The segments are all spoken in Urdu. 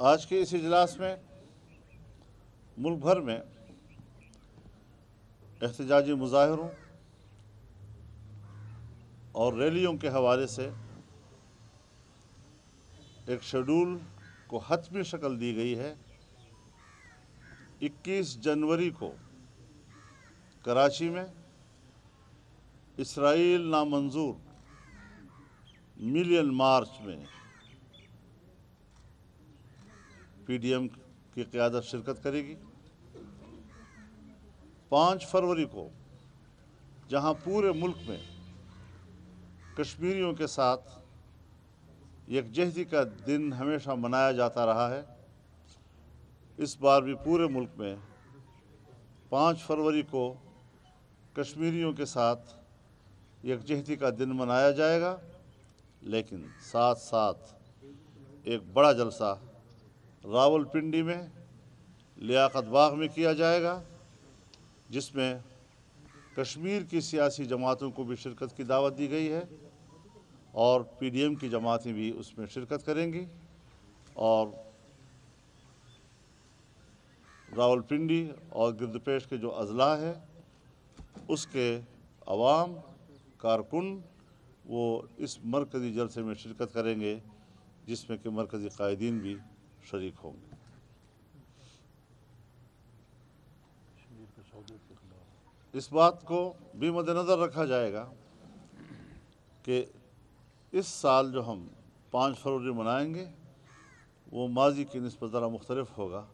آج کے اس اجلاس میں ملک بھر میں احتجاجی مظاہروں اور ریلیوں کے حوالے سے ایک شیڈول کو حتمی شکل دی گئی ہے۔ 21 جنوری کو کراچی میں اسرائیل نامنظور ملین مارچ میں پی ڈی ایم کی قیادت شرکت کرے گی۔ 5 فروری کو جہاں پورے ملک میں کشمیریوں کے ساتھ یکجہتی کا دن ہمیشہ منایا جاتا رہا ہے، اس بار بھی پورے ملک میں 5 فروری کو کشمیریوں کے ساتھ یکجہتی کا دن منایا جائے گا، لیکن ساتھ ساتھ ایک بڑا جلسہ راولپنڈی میں لیاقت باغ میں کیا جائے گا، جس میں کشمیر کی سیاسی جماعتوں کو بھی شرکت کی دعوت دی گئی ہے اور پی ڈی ایم کی جماعتیں بھی اس میں شرکت کریں گی، اور راولپنڈی اور گردپیش کے جو اضلاع ہے اس کے عوام کارکن وہ اس مرکزی جلسے میں شرکت کریں گے، جس میں کہ مرکزی قائدین بھی شریک ہوں گے۔ اس بات کو بھی مد نظر رکھا جائے گا کہ اس سال جو ہم 5 فروری منائیں گے وہ ماضی کی نسبت ذرا مختلف ہوگا۔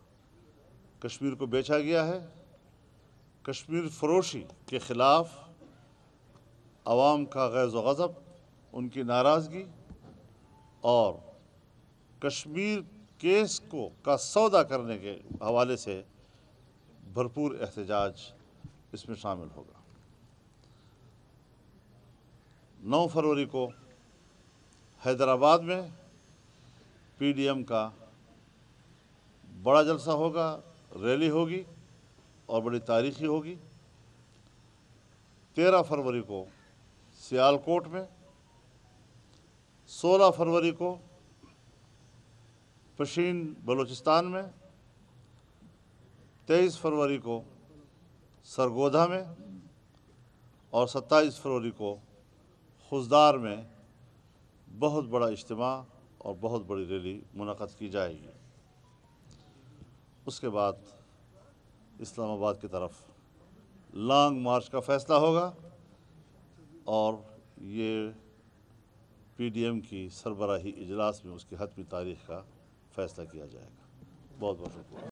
کشمیر کو بیچا گیا ہے، کشمیر فروشی کے خلاف عوام کا غیظ و غضب، ان کی ناراضگی اور کشمیر کیس کا سودا کرنے کے حوالے سے بھرپور احتجاج اس میں شامل ہوگا۔ 9 فروری کو حیدرآباد میں پی ڈی ایم کا بڑا جلسہ ہوگا، ریلی ہوگی اور بڑی تاریخی ہوگی۔ 13 فروری کو سیالکوٹ میں، 16 فروری کو پشین بلوچستان میں، 23 فروری کو سرگودھا میں اور 27 فروری کو خضدار میں بہت بڑا اجتماع اور بہت بڑی ریلی منعقد کی جائے گی۔ اس کے بعد اسلام آباد کی طرف لانگ مارچ کا فیصلہ ہوگا اور یہ پی ڈی ایم کی سربراہی اجلاس میں اس کی حتمی تاریخ کا فیصلہ کیا جائے گا۔ بہت بہت شکریہ۔